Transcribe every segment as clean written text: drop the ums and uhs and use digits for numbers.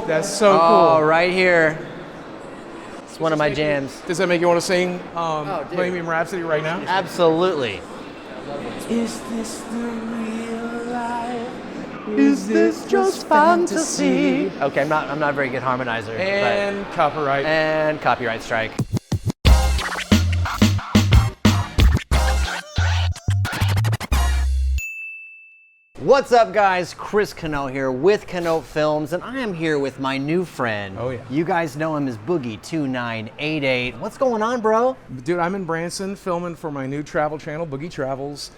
That's so cool. Oh, right here. It's one of my jams. Does that make you want to sing Bohemian Rhapsody right now? Absolutely. Is this the real life? Is this just fantasy? Okay, I'm not a very good harmonizer. And copyright. And copyright strike. What's up, guys? Chris Canote here with Canote Films, and I am here with my new friend. Oh, yeah. You guys know him as Boogie2988. What's going on, bro? Dude, I'm in Branson filming for my new travel channel, BoogieTravels.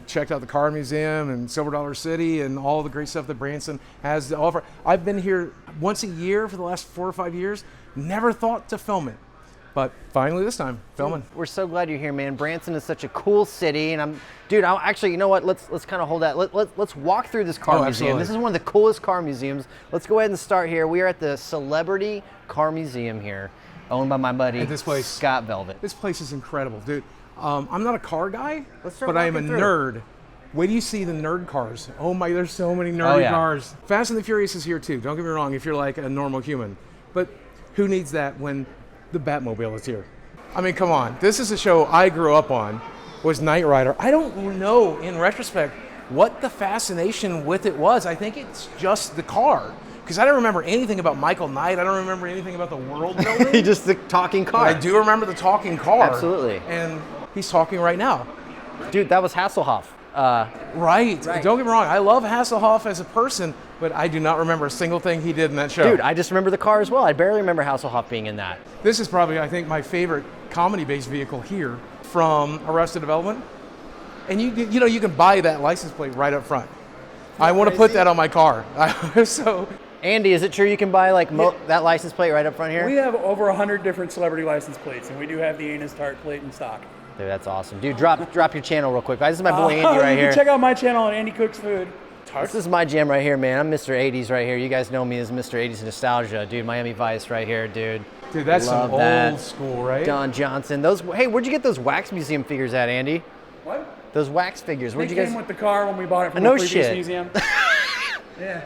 Checked out the car museum and Silver Dollar City and all the great stuff that Branson has to offer. I've been here once a year for the last 4 or 5 years. Never thought to film it, but finally this time, filming. Dude, we're so glad you're here, man. Branson is such a cool city, and actually, you know what? Let's kind of hold that. Let's walk through this car museum. Absolutely. This is one of the coolest car museums. Let's go ahead and start here. We are at the Celebrity Car Museum here, owned by my buddy Scott Velvet. This place is incredible, dude. I'm not a car guy, Let's start but I am a walking through. nerd. Wait till you see the nerd cars. Oh my, there's so many nerdy cars. Fast and the Furious is here too. Don't get me wrong, if you're like a normal human. But who needs that when the Batmobile is here? I mean, come on. This is a show I grew up on, was Knight Rider. I don't know, in retrospect, what the fascination with it was. I think it's just the car. Because I don't remember anything about Michael Knight. I don't remember anything about the world building. Just the talking car. But I do remember the talking car. Absolutely. And he's talking right now. Dude, that was Hasselhoff. Right. Don't get me wrong. I love Hasselhoff as a person, but I do not remember a single thing he did in that show. Dude, I just remember the car as well. I barely remember Hasselhoff being in that. This is probably, I think, my favorite comedy-based vehicle here from Arrested Development. And you know, you can buy that license plate right up front. I want to put that on my car. So, Andy, is it true you can buy that license plate right up front here? We have over 100 different celebrity license plates, and we do have the Anus Tart plate in stock. Dude, that's awesome. Dude, drop your channel real quick. This is my boy Andy right you here. can check out my channel on AndyCooksFood. This is my jam right here, man. I'm Mr. 80s right here. You guys know me as Mr. 80s Nostalgia. Dude, Miami Vice right here, dude. Dude, that's Love some that. old school, right? Don Johnson. Hey, where'd you get those wax museum figures at, Andy? What? Those wax figures. Where'd They you guys? came with the car when we bought it from No the previous shit. museum. Yeah.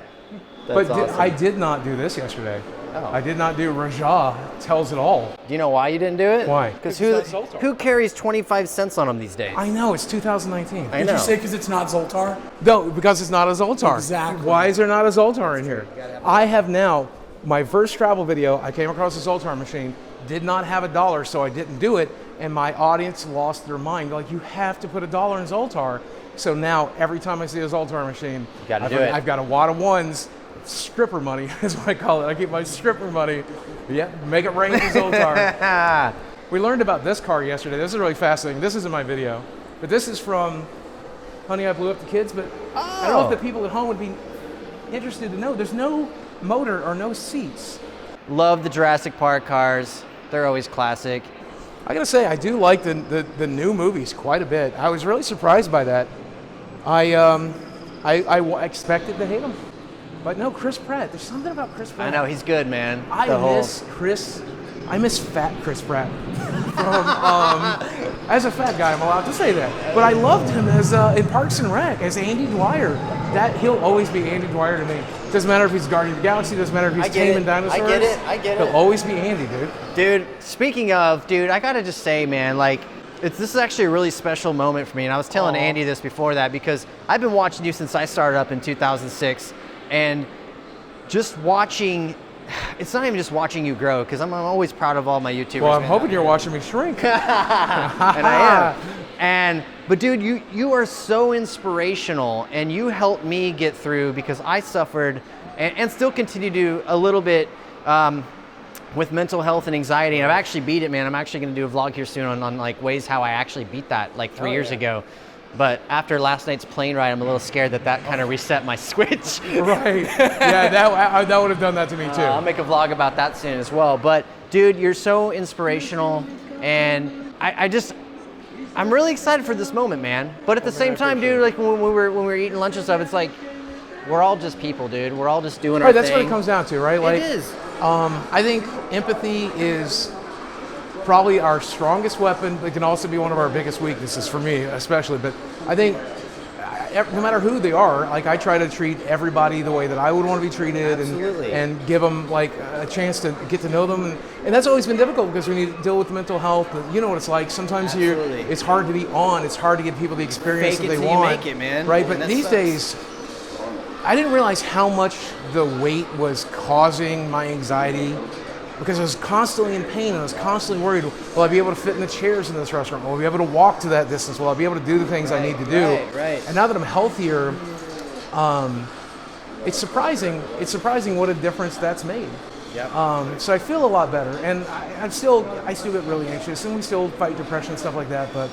That's But awesome. I did not do this yesterday. Oh. I did not do Rajah Tells It All. Do you know why you didn't do it? Why? Because it's not Zoltar. who carries 25 cents on them these days? I know, it's 2019. I Did know. you say because it's not Zoltar? No, because it's not a Zoltar. Exactly. Why is there not a Zoltar in here? I have now, my first travel video, I came across a Zoltar machine, did not have $1, so I didn't do it, and my audience lost their mind. Like, you have to put $1 in Zoltar. So now, every time I see a Zoltar machine, I've got a wad of ones. Stripper money is what I call it. I keep my stripper money. Yeah, make it rain for Zoltar. We learned about this car yesterday. This is really fascinating. This isn't my video, but this is from Honey, I Blew Up the Kids. But I don't know if the people at home would be interested to know. There's no motor or no seats. Love the Jurassic Park cars. They're always classic. I gotta say, I do like the new movies quite a bit. I was really surprised by that. I expected to hate them. But no, Chris Pratt. There's something about Chris Pratt. I know, he's good, man. I miss fat Chris Pratt. As a fat guy, I'm allowed to say that. But I loved him as in Parks and Rec as Andy Dwyer. He'll always be Andy Dwyer to me. Doesn't matter if he's Guardian of the Galaxy. Doesn't matter if he's taming dinosaurs. I get it. He'll always be Andy, dude. Dude, speaking of, I gotta just say, man, like, this is actually a really special moment for me. And I was telling Andy this before that because I've been watching you since I started up in 2006. And just watching, it's not even just watching you grow, because I'm always proud of all my YouTubers. Well, I'm hoping you're watching me shrink. And I am. But dude, you are so inspirational, and you helped me get through because I suffered and still continue to a little bit with mental health and anxiety. And I've actually beat it, man. I'm actually going to do a vlog here soon on like ways how I actually beat that like 3 years ago. But after last night's plane ride, I'm a little scared that kind of reset my switch. Right. Yeah, that would have done that to me too. I'll make a vlog about that soon as well. But dude, you're so inspirational, and I'm really excited for this moment, man. But at the same time, dude, like when we were eating lunch and stuff, it's like we're all just people, dude. We're all just doing our thing. That's what it comes down to, right? Like, it is. I think empathy is probably our strongest weapon, but it can also be one of our biggest weaknesses for me, especially. But I think no matter who they are, like I try to treat everybody the way that I would want to be treated, and give them like a chance to get to know them, and that's always been difficult because when you deal with mental health, you know what it's like. Sometimes it's hard to be on. It's hard to give people the experience that they want. Fake it till you make it, man. Right, but these days, I didn't realize how much the weight was causing my anxiety. Because I was constantly in pain and I was constantly worried, will I be able to fit in the chairs in this restaurant? Will I be able to walk to that distance? Will I be able to do the things I need to do? Right. And now that I'm healthier, it's surprising. It's surprising what a difference that's made. Yep. So I feel a lot better, and I still get really anxious, and we still fight depression and stuff like that. But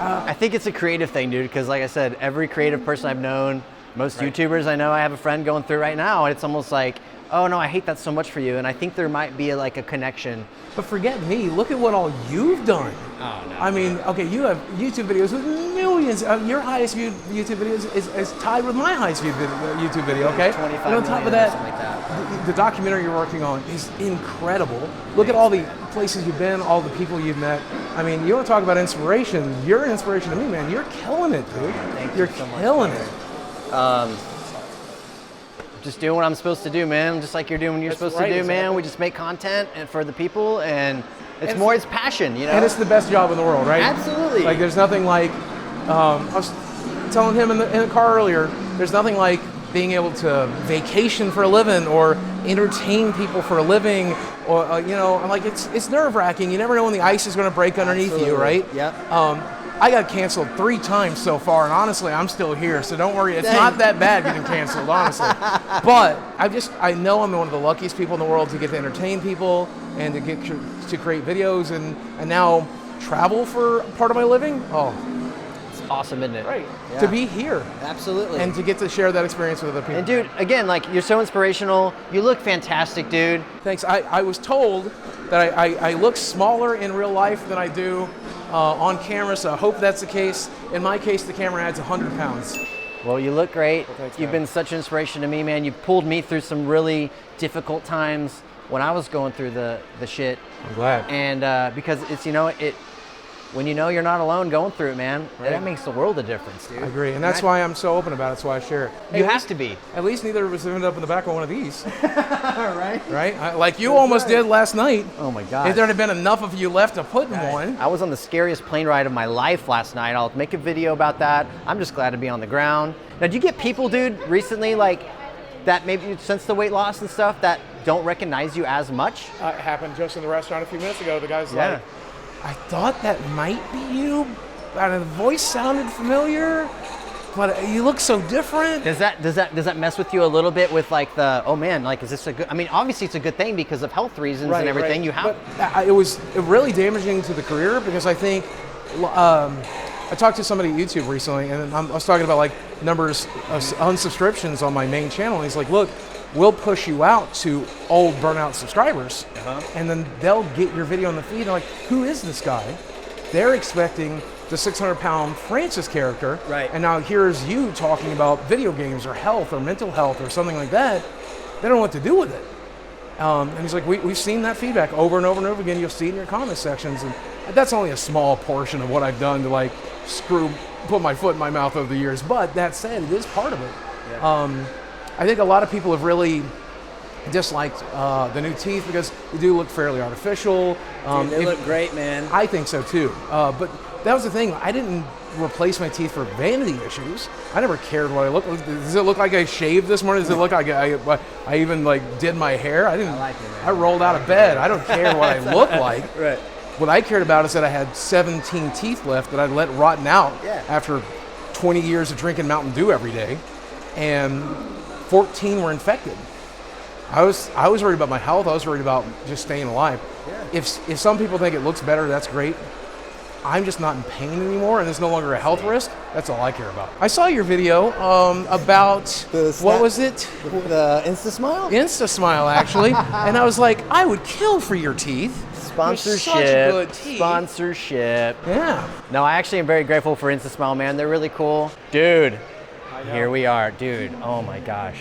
I think it's a creative thing, dude. Because like I said, every creative person I've known, most YouTubers I know, I have a friend going through right now, and it's almost like, oh no, I hate that so much for you. And I think there might be like a connection. But forget me, look at what all you've done. Oh no. I mean, okay, you have YouTube videos with millions. Your highest viewed YouTube videos is tied with my highest viewed YouTube video, okay? 25 and on top of million or that, something like that. the documentary you're working on is incredible. Look at all the places you've been, all the people you've met. I mean, you want to talk about inspiration. You're an inspiration to me, man. You're killing it, dude. You're so much, killing it. Just doing what I'm supposed to do, man. Just like you're doing what you're supposed to do, man. We just make content and for the people, and it's passion, you know? And it's the best job in the world, right? Absolutely. Like, there's nothing like, I was telling him in the car earlier, there's nothing like being able to vacation for a living or entertain people for a living, or, I'm like, it's nerve-wracking. You never know when the ice is going to break underneath you, right? Yep. I got canceled 3 times so far, and honestly, I'm still here, so don't worry. It's not that bad getting canceled, honestly. But I know I'm one of the luckiest people in the world to get to entertain people and to get to create videos and now travel for part of my living. Oh, it's awesome, isn't it? Right. Yeah. To be here. Absolutely. And to get to share that experience with other people. And dude, again, like, you're so inspirational. You look fantastic, dude. Thanks. I was told that I look smaller in real life than I do on camera, so I hope that's the case. In my case, the camera adds 100 pounds. Well, you look great. Well, thanks, You've man. been such an inspiration to me, man. You pulled me through some really difficult times when I was going through the shit. I'm glad. And because it's, when you know you're not alone going through it, man, that makes the world a difference, dude. I agree, and that's why I'm so open about it. That's why I share it. You have to be. At least neither of us ended up in the back of one of these. Right? Right? Like you almost did last night. Oh my God. If there had been enough of you left to put in one. I was on the scariest plane ride of my life last night. I'll make a video about that. I'm just glad to be on the ground. Now, do you get people, dude, recently, like, that maybe since the weight loss and stuff, that don't recognize you as much? It happened just in the restaurant a few minutes ago. The guy's like, I thought that might be you. The voice sounded familiar, but you look so different. Does that mess with you a little bit with like oh man, like, is this a good? I mean, obviously it's a good thing because of health reasons and everything. You have. But it was really damaging to the career because I think I talked to somebody at YouTube recently, and I was talking about like numbers of unsubscriptions on my main channel. And he's like, look, we'll push you out to old burnout subscribers, and then they'll get your video on the feed. They're like, who is this guy? They're expecting the 600-pound Francis character, right? And now here's you talking about video games or health or mental health or something like that. They don't know what to do with it. And he's like, we've seen that feedback over and over and over again. You'll see it in your comment sections, and that's only a small portion of what I've done to like put my foot in my mouth over the years. But that said, it is part of it. Yeah. I think a lot of people have really disliked the new teeth because they do look fairly artificial. Dude, they look great, man. I think so too. But that was the thing. I didn't replace my teeth for vanity issues. I never cared what I look like. Does it look like I shaved this morning? Does it look like I even like did my hair? I didn't. I like it, man. I rolled out of bed. I don't care what I look like. Right. What I cared about is that I had 17 teeth left that I'd let rotten out after 20 years of drinking Mountain Dew every day, and 14 were infected. I was worried about my health. I was worried about just staying alive. Yeah. If some people think it looks better, that's great. I'm just not in pain anymore, and it's no longer a health risk. That's all I care about. I saw your video about what was it? The Insta Smile. Insta Smile, actually, and I was like, I would kill for your teeth. Sponsorship. Such good teeth. Sponsorship. Yeah. No, I actually am very grateful for Insta Smile, man. They're really cool, dude. Here we are, dude. Oh my gosh.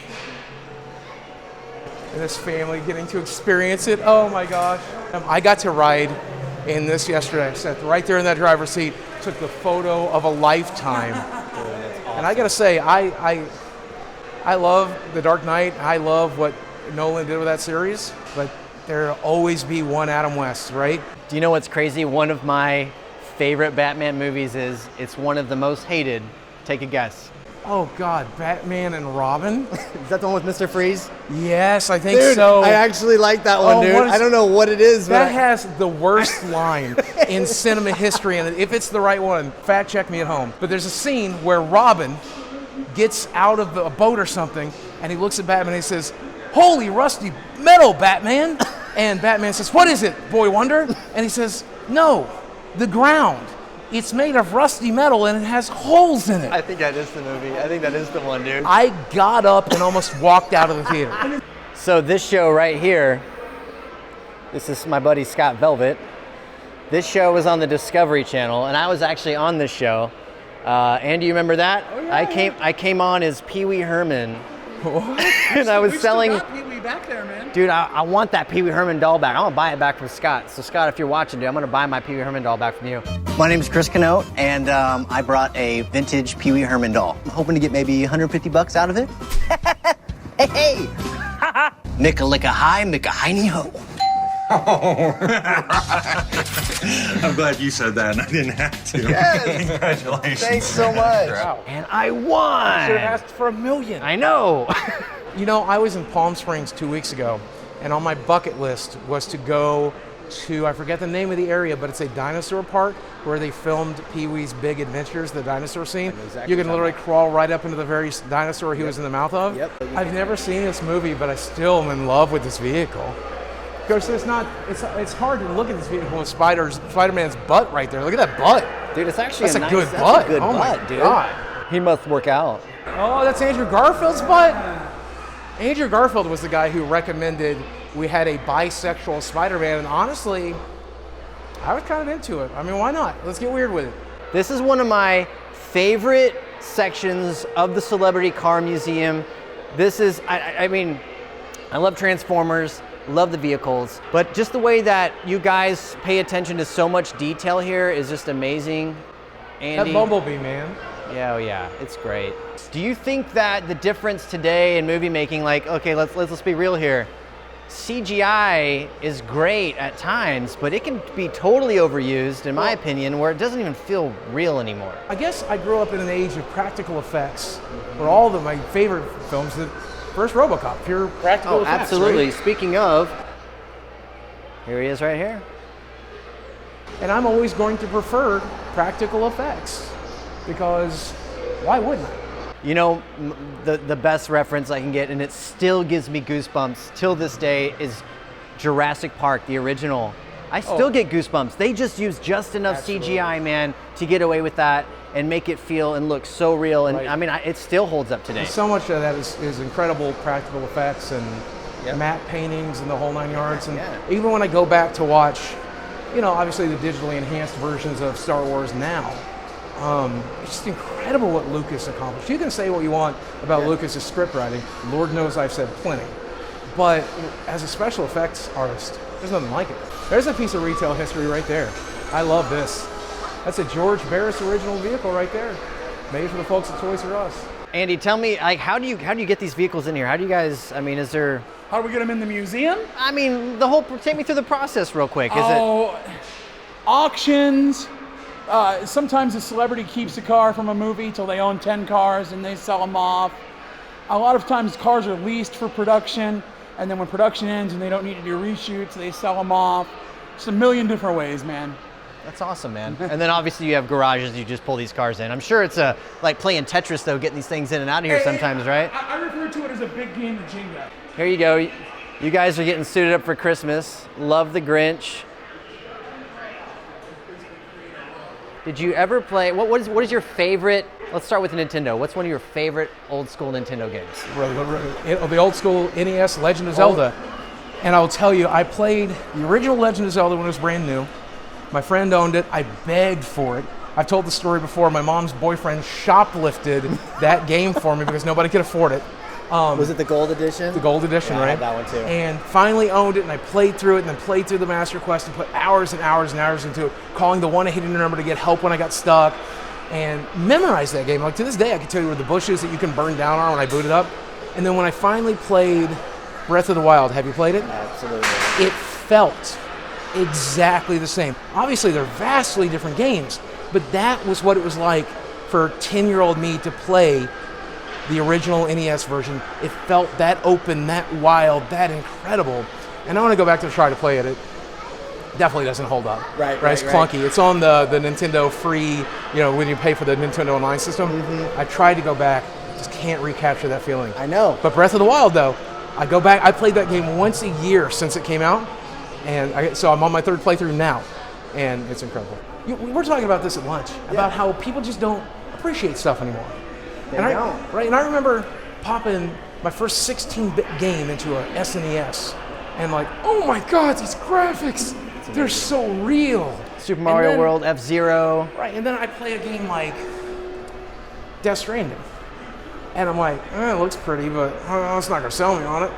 And this family getting to experience it. Oh my gosh. I got to ride in this yesterday. I sat right there in that driver's seat, took the photo of a lifetime. Dude, that's And I gotta say, I love The Dark Knight. I love what Nolan did with that series, but there'll always be one Adam West, right? Do you know what's crazy? One of my favorite Batman movies is, it's one of the most hated. Take a guess. Oh God, Batman and Robin? Is that the one with Mr. Freeze? Yes, I think Dude, so. I actually like that one, dude. what is- I don't know what it is, That but has the worst line in cinema history, and if it's the right one, fact check me at home. But there's a scene where Robin gets out of a boat or something, and he looks at Batman and he says, "Holy rusty metal, Batman!" And Batman says, "What is it, Boy Wonder?" And he says, "No, the ground. It's made of rusty metal and it has holes in it." I think that is the movie. I think that is the one, dude. I got up and almost walked out of the theater. So this show right here, this is my buddy Scott Velvet. This show was on the Discovery Channel, and I was actually on this show. Andy, you remember that? Oh, yeah, I came on as Pee Wee Herman. And I was selling. We still got Pee Wee back there, man. Dude, I want that Pee Wee Herman doll back. I'm gonna buy it back from Scott. So Scott, if you're watching, dude, I'm gonna buy my Pee Wee Herman doll back from you. My name is Chris Canote, and I brought a vintage Pee Wee Herman doll. I'm hoping to get maybe $150 out of it. Hey! Micka licka hi, Micka hiney ho. I'm glad you said that and I didn't have to. Yes. Congratulations. Thanks so much. Wow. And I won. Should have asked for $1 million. I know. You know, I was in Palm Springs 2 weeks ago, and on my bucket list was to go to, I forget the name of the area, but it's a dinosaur park where they filmed Pee-wee's Big Adventures, the dinosaur scene. You can literally crawl right up into the very dinosaur he was in the mouth of. Yep. I've never seen this movie, but I still am in love with this vehicle. Of course, it's hard to look at this vehicle with Spider-Man's butt right there. Look at that butt. Dude, it's actually That's a nice, good that's butt. A good Oh my butt, dude. God. He must work out. Oh, that's Andrew Garfield's butt? Andrew Garfield was the guy who recommended we had a bisexual Spider-Man, and honestly, I was kind of into it. I mean, why not? Let's get weird with it. This is one of my favorite sections of the Celebrity Car Museum. This is, I mean, I love Transformers, love the vehicles, but just the way that you guys pay attention to so much detail here is just amazing. Andy. That Bumblebee, man. Yeah, oh yeah, it's great. Do you think that the difference today in movie making, like, okay, let's be real here. CGI is great at times, but it can be totally overused, in my opinion, where it doesn't even feel real anymore. I guess I grew up in an age of practical effects, where all of my favorite films, the first RoboCop, pure practical effects. Absolutely. Right? Speaking of, here he is right here. And I'm always going to prefer practical effects, because why wouldn't I? You know, the best reference I can get, and it still gives me goosebumps till this day, is Jurassic Park, the original. I still get goosebumps. They just use just enough CGI, man, to get away with that and make it feel and look so real. And Right. I mean, it still holds up today. So much of that is incredible practical effects and matte paintings and the whole 9 yards. And even when I go back to watch, you know, obviously the digitally enhanced versions of Star Wars now, it's just incredible what Lucas accomplished. You can say what you want about Lucas's script writing. Lord knows I've said plenty. But as a special effects artist, there's nothing like it. There's a piece of retail history right there. I love this. That's a George Barris original vehicle right there, made for the folks at Toys R Us. Andy, tell me, like, how do you get these vehicles in here? How do you guys? I mean, is there? How do we get them in the museum? I mean, take me through the process real quick. Is Auctions. Sometimes a celebrity keeps a car from a movie till they own 10 cars and they sell them off. A lot of times cars are leased for production, and then when production ends and they don't need to do reshoots, they sell them off. Just a million different ways, man. That's awesome, man. And then obviously you have garages you just pull these cars in. I'm sure it's like playing Tetris though, getting these things in and out of here sometimes, right? I refer to it as a big game of Jenga. Here you go. You guys are getting suited up for Christmas. Love the Grinch. Did you ever play, what is your favorite, let's start with Nintendo. What's one of your favorite old school Nintendo games? The old school NES Legend of Zelda. And I'll tell you, I played the original Legend of Zelda when it was brand new. My friend owned it. I begged for it. I've told the story before. My mom's boyfriend shoplifted that game for me because nobody could afford it. Was it the gold edition? The gold edition, Yeah, right? I had that one too. And finally owned it, and I played through it, and then played through the Master Quest and put hours and hours and hours into it, calling the 1-800 number to get help when I got stuck. and memorized that game. Like to this day, I can tell you where the bushes that you can burn down are when I boot it up. And then when I finally played Breath of the Wild, have you played it? Absolutely. It felt exactly the same. Obviously, they're vastly different games, but that was what it was like for 10-year-old me to play the original NES version. It felt that open, that wild, that incredible. And I want to go back to try to play it. It definitely doesn't hold up. Right, It's clunky. It's on the Nintendo free, when you pay for the Nintendo Online system. I tried to go back, just can't recapture that feeling. I know. But Breath of the Wild, though, I go back, I played that game once a year since it came out, and so I'm on my third playthrough now, and it's incredible. We were talking about this at lunch, about how people just don't appreciate stuff anymore. They don't. And I remember popping my first 16-bit game into a SNES, and like, oh my God, these graphics, they're so real. Super Mario World, F-Zero. Right, and then I play a game like Death Stranding, and I'm like, it looks pretty, but it's not gonna sell me on it.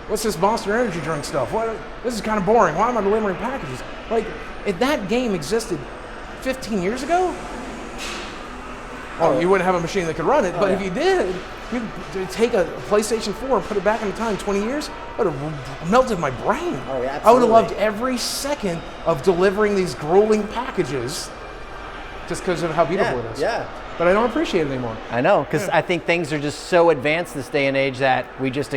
What's this Monster Energy drink stuff? This is kind of boring. Why am I delivering packages? Like, if that game existed 15 years ago, you wouldn't have a machine that could run it. But if you did, you'd take a PlayStation 4 and put it back in time 20 years, it would have melted my brain. Oh, yeah, I would have absolutely. loved every second of delivering these grueling packages just because of how beautiful it is. Yeah. But I don't appreciate it anymore. I know, because I think things are just so advanced this day and age that we just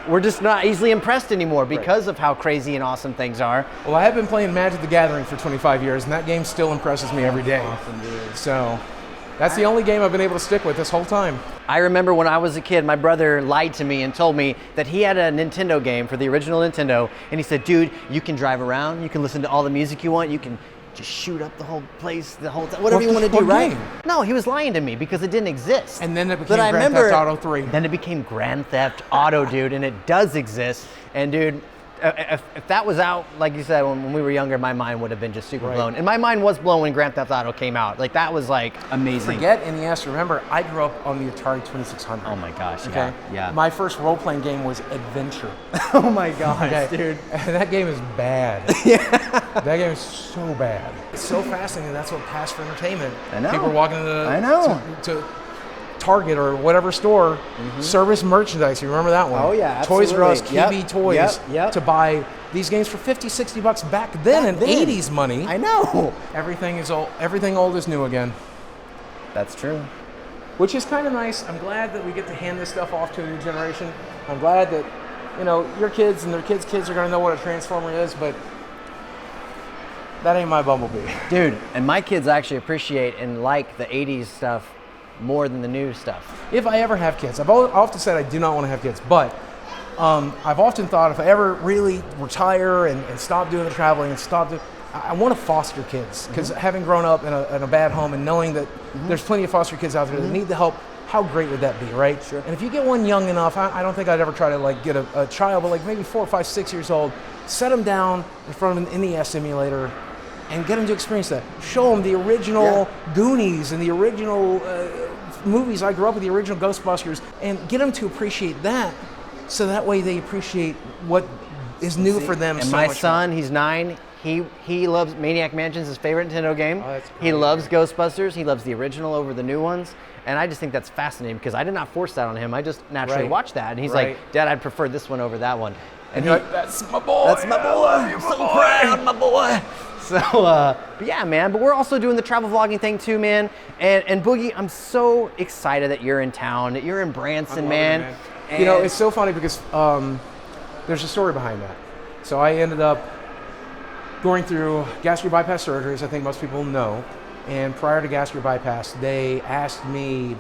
we're just not easily impressed anymore because of how crazy and awesome things are. Well, I have been playing Magic the Gathering for 25 years, and that game still impresses me every day. Awesome, dude. So that's the only game I've been able to stick with this whole time. I remember when I was a kid, my brother lied to me and told me that he had a Nintendo game for the original Nintendo, and he said, dude, you can drive around, you can listen to all the music you want, you can just shoot up the whole place, the whole time, whatever you want to do, What right? game? No, he was lying to me because it didn't exist. And then it But became I Grand remember- Theft Auto 3. Then it became Grand Theft Auto, dude, and it does exist. And dude, if that was out, like you said, when we were younger, my mind would have been just super blown. And my mind was blown when Grand Theft Auto came out. Like, that was like amazing. Forget NES. Remember, I grew up on the Atari 2600. Oh my gosh, Okay? yeah. My first role-playing game was Adventure. Oh my gosh, Okay? dude. And that game is bad. That game is so bad. It's so fascinating. That's what passed for entertainment. I know. People walking into I know. to Target or whatever store, service merchandise. You remember that one? Oh, yeah, Toys R Us, absolutely. KB Yep, Toys, yep. to buy these games for $50-$60 back then in 80s money. I know. Everything is old. Everything old is new again. That's true. Which is kind of nice. I'm glad that we get to hand this stuff off to a new generation. I'm glad that, your kids and their kids' kids are going to know what a Transformer is, but that ain't my Bumblebee. Dude, and my kids actually appreciate and like the 80s stuff more than the new stuff. If I ever have kids, I've often said I do not want to have kids, but I've often thought if I ever really retire and stop doing the traveling and I want to foster kids, because having grown up in a bad home and knowing that there's plenty of foster kids out there that need the help, how great would that be, right? Sure. And if you get one young enough, I don't think I'd ever try to get a child, but maybe 4, 5, 6 years old, set them down in front of an NES emulator and get them to experience that. Show them the original Goonies and the original movies I grew up with, the original Ghostbusters, and get them to appreciate that, so that way they appreciate what is new for them. And so my much son, he's 9. He loves Maniac Mansion's his favorite Nintendo game. Oh, that's He great. loves Ghostbusters. He loves the original over the new ones. And I just think that's fascinating because I did not force that on him. I just naturally Right. watched that. And he's Right. like, Dad, I'd prefer this one over that one. And you're like, that's my boy. That's my boy. I'm so proud, my boy. So, but yeah, man. But we're also doing the travel vlogging thing too, man. And Boogie, I'm so excited that you're in town, that you're in Branson, I'm man. loving it, man. It's so funny because there's a story behind that. So I ended up going through gastric bypass surgery, as I think most people know. And prior to gastric bypass, they asked me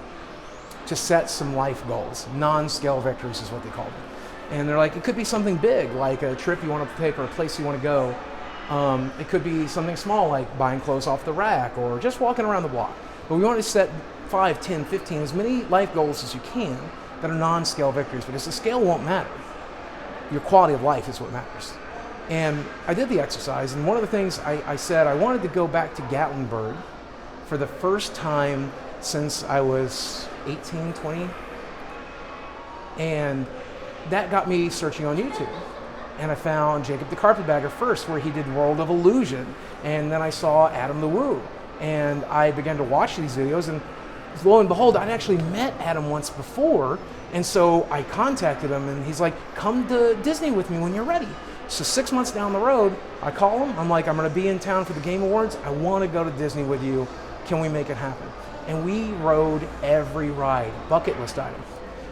to set some life goals. Non-scale victories is what they called it. And they're like, it could be something big, like a trip you want to take or a place you want to go. It could be something small, like buying clothes off the rack or just walking around the block. But we want to set 5, 10, 15, as many life goals as you can that are non-scale victories, because the scale won't matter. Your quality of life is what matters. And I did the exercise, and one of the things I said, I wanted to go back to Gatlinburg for the first time since I was 18, 20. And that got me searching on YouTube. And I found Jacob the Carpetbagger first, where he did World of Illusion. And then I saw Adam the Woo. And I began to watch these videos, and lo and behold, I'd actually met Adam once before, and so I contacted him, and he's like, come to Disney with me when you're ready. So 6 months down the road, I call him, I'm like, I'm gonna be in town for the Game Awards, I wanna go to Disney with you, can we make it happen? And we rode every ride, bucket list item.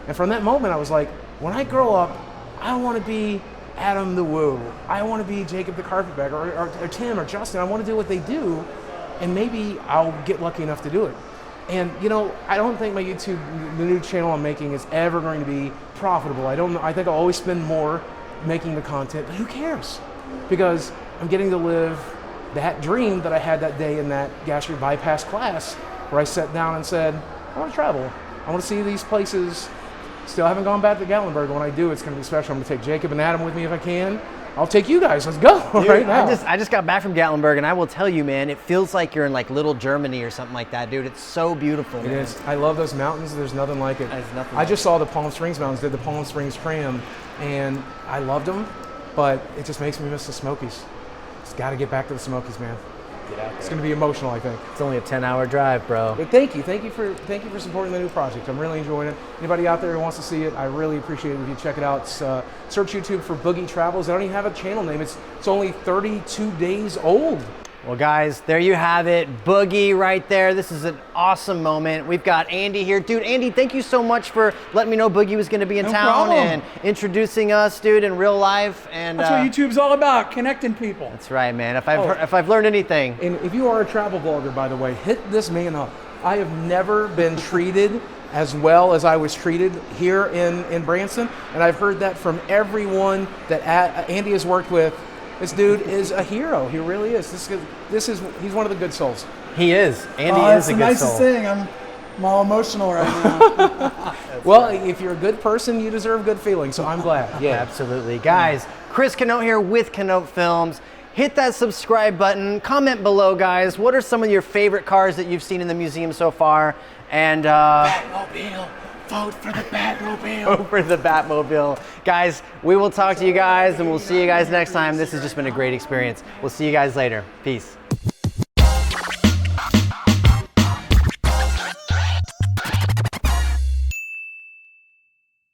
And from that moment, I was like, when I grow up, I wanna be Adam the Woo, I wanna be Jacob the Carpetbagger, or Tim or Justin, I wanna do what they do, and maybe I'll get lucky enough to do it. And you know, I don't think my YouTube, the new channel I'm making, is ever going to be profitable. I think I'll always spend more making the content, but who cares? Because I'm getting to live that dream that I had that day in that gastric bypass class, where I sat down and said, I want to travel. I want to see these places. Still haven't gone back to Gatlinburg. When I do, it's going to be special. I'm going to take Jacob and Adam with me if I can. I'll take you guys. Let's go. Dude, right now. I just got back from Gatlinburg, and I will tell you, man, it feels like you're in like little Germany or something like that, dude. It's so beautiful. It man. is. I love those mountains. There's nothing like it. There's nothing I like just saw the Palm Springs Mountains, did the Palm Springs Tram, and I loved them, but it just makes me miss the Smokies. Just got to get back to the Smokies, man. Get out there. It's going to be emotional, I think. It's only a 10-hour drive, bro. But thank you for supporting the new project. I'm really enjoying it. Anybody out there who wants to see it, I really appreciate it if you check it out. Search YouTube for BoogieTravels. I don't even have a channel name. It's only 32 days old. Well, guys, there you have it. Boogie right there. This is an awesome moment. We've got Andy here. Dude, Andy, thank you so much for letting me know Boogie was going to be in town problem. and introducing us, dude, in real life. And That's what YouTube's all about, connecting people. That's right, man. If I've learned anything. And if you are a travel blogger, by the way, hit this man up. I have never been treated as well as I was treated here in Branson, and I've heard that from everyone that Andy has worked with. This dude is a hero. He really is. He's one of the good souls. He is. Andy is a good nicest soul. thing. I'm all emotional right now. Well, if you're a good person, you deserve good feelings, so I'm glad. Yeah, absolutely. Guys, Chris Canote here with Canote Films. Hit that subscribe button. Comment below, guys. What are some of your favorite cars that you've seen in the museum so far? And Batmobile. Vote for the Batmobile. Vote for the Batmobile. Guys, we will talk to you guys, and we'll see you guys next time. This has just been a great experience. We'll see you guys later. Peace.